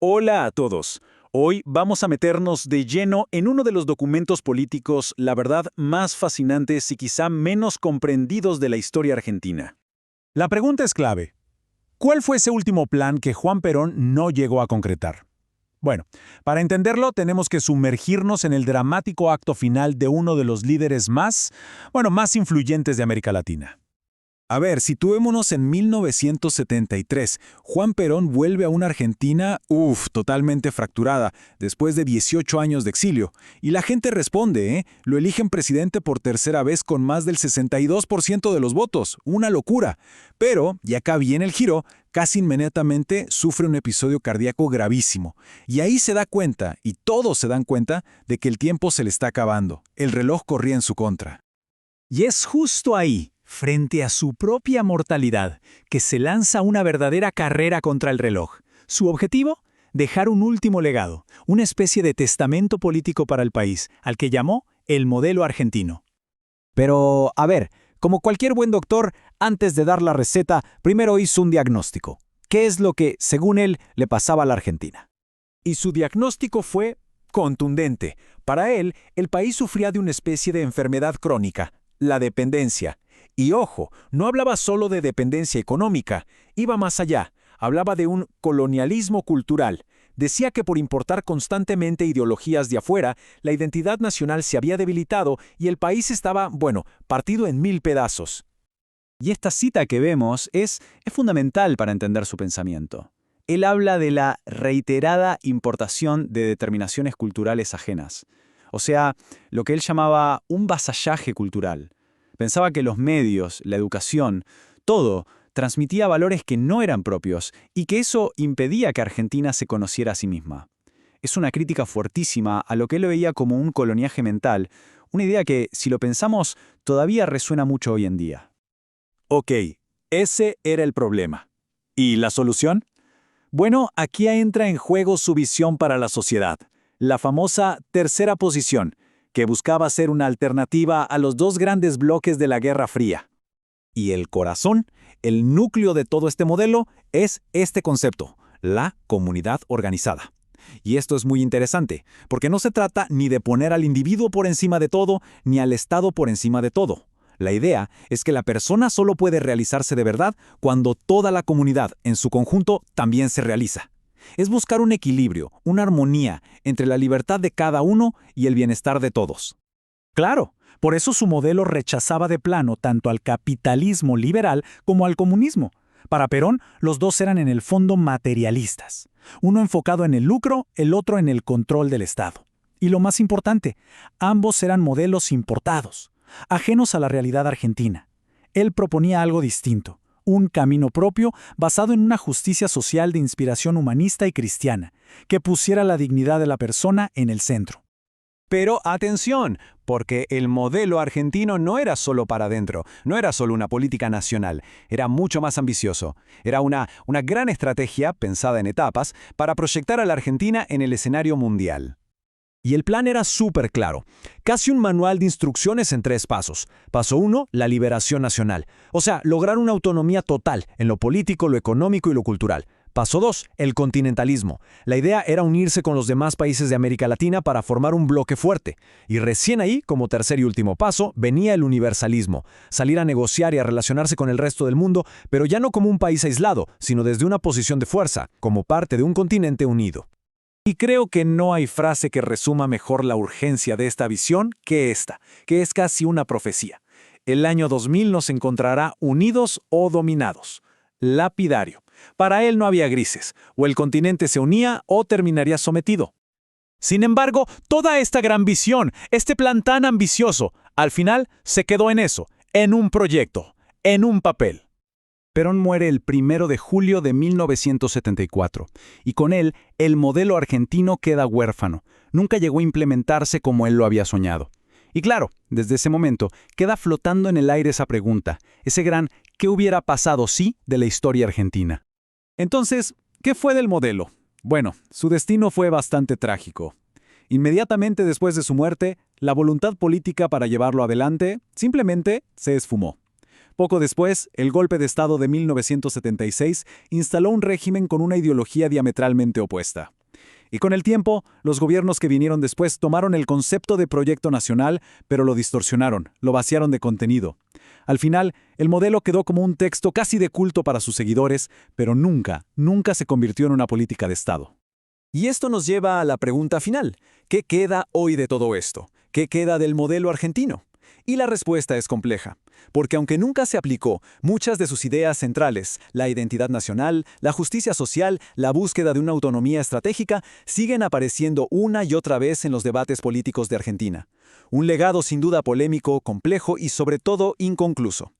Hola a todos. Hoy vamos a meternos de lleno en uno de los documentos políticos, la verdad, más fascinantes y quizá menos comprendidos de la historia argentina. La pregunta es clave. ¿Cuál fue ese último plan que Juan Perón no llegó a concretar? Bueno, para entenderlo tenemos que sumergirnos en el dramático acto final de uno de los líderes más influyentes de América Latina. A ver, situémonos en 1973. Juan Perón vuelve a una Argentina, totalmente fracturada, después de 18 años de exilio. Y la gente responde, ¿eh? Lo eligen presidente por tercera vez con más del 62% de los votos. Una locura. Pero, y acá viene el giro, casi inmediatamente sufre un episodio cardíaco gravísimo. Y ahí se da cuenta, y todos se dan cuenta, de que el tiempo se le está acabando. El reloj corría en su contra. Y es justo ahí, frente a su propia mortalidad, que se lanza una verdadera carrera contra el reloj. Su objetivo: dejar un último legado, una especie de testamento político para el país, al que llamó el modelo argentino. Pero, a ver, como cualquier buen doctor, antes de dar la receta, primero hizo un diagnóstico. ¿Qué es lo que, según él, le pasaba a la Argentina? Y su diagnóstico fue contundente. Para él, el país sufría de una especie de enfermedad crónica, la dependencia. Y ojo, no hablaba solo de dependencia económica, iba más allá, hablaba de un colonialismo cultural. Decía que por importar constantemente ideologías de afuera, la identidad nacional se había debilitado y el país estaba, partido en 1000 pedazos. Y esta cita que vemos es fundamental para entender su pensamiento. Él habla de la reiterada importación de determinaciones culturales ajenas. O sea, lo que él llamaba un vasallaje cultural. Pensaba que los medios, la educación, todo transmitía valores que no eran propios y que eso impedía que Argentina se conociera a sí misma. Es una crítica fuertísima a lo que él veía como un coloniaje mental, una idea que, si lo pensamos, todavía resuena mucho hoy en día. Ok, ese era el problema. ¿Y la solución? Bueno, aquí entra en juego su visión para la sociedad, la famosa tercera posición, que buscaba ser una alternativa a los dos grandes bloques de la Guerra Fría. Y el corazón, el núcleo de todo este modelo, es este concepto, la comunidad organizada. Y esto es muy interesante, porque no se trata ni de poner al individuo por encima de todo, ni al Estado por encima de todo. La idea es que la persona solo puede realizarse de verdad cuando toda la comunidad, en su conjunto, también se realiza. Es buscar un equilibrio, una armonía entre la libertad de cada uno y el bienestar de todos. Claro, por eso su modelo rechazaba de plano tanto al capitalismo liberal como al comunismo. Para Perón, los dos eran en el fondo materialistas. Uno enfocado en el lucro, el otro en el control del Estado. Y lo más importante, ambos eran modelos importados, ajenos a la realidad argentina. Él proponía algo distinto, un camino propio basado en una justicia social de inspiración humanista y cristiana, que pusiera la dignidad de la persona en el centro. Pero atención, porque el modelo argentino no era solo para adentro, no era solo una política nacional, era mucho más ambicioso. Era una gran estrategia, pensada en etapas, para proyectar a la Argentina en el escenario mundial. Y el plan era súper claro, casi un manual de instrucciones en 3 pasos. Paso 1, la liberación nacional, o sea, lograr una autonomía total en lo político, lo económico y lo cultural. Paso 2, el continentalismo. La idea era unirse con los demás países de América Latina para formar un bloque fuerte. Y recién ahí, como tercer y último paso, venía el universalismo. Salir a negociar y a relacionarse con el resto del mundo, pero ya no como un país aislado, sino desde una posición de fuerza, como parte de un continente unido. Y creo que no hay frase que resuma mejor la urgencia de esta visión que esta, que es casi una profecía. El año 2000 nos encontrará unidos o dominados. Lapidario. Para él no había grises, o el continente se unía o terminaría sometido. Sin embargo, toda esta gran visión, este plan tan ambicioso, al final se quedó en eso, en un proyecto, en un papel. Perón muere el 1 de julio de 1974, y con él, el modelo argentino queda huérfano. Nunca llegó a implementarse como él lo había soñado. Y claro, desde ese momento, queda flotando en el aire esa pregunta, ese gran ¿qué hubiera pasado si? De la historia argentina. Entonces, ¿qué fue del modelo? Bueno, su destino fue bastante trágico. Inmediatamente después de su muerte, la voluntad política para llevarlo adelante simplemente se esfumó. Poco después, el golpe de Estado de 1976 instaló un régimen con una ideología diametralmente opuesta. Y con el tiempo, los gobiernos que vinieron después tomaron el concepto de proyecto nacional, pero lo distorsionaron, lo vaciaron de contenido. Al final, el modelo quedó como un texto casi de culto para sus seguidores, pero nunca se convirtió en una política de Estado. Y esto nos lleva a la pregunta final. ¿Qué queda hoy de todo esto? ¿Qué queda del modelo argentino? Y la respuesta es compleja, porque aunque nunca se aplicó, muchas de sus ideas centrales, la identidad nacional, la justicia social, la búsqueda de una autonomía estratégica, siguen apareciendo una y otra vez en los debates políticos de Argentina. Un legado sin duda polémico, complejo y sobre todo inconcluso.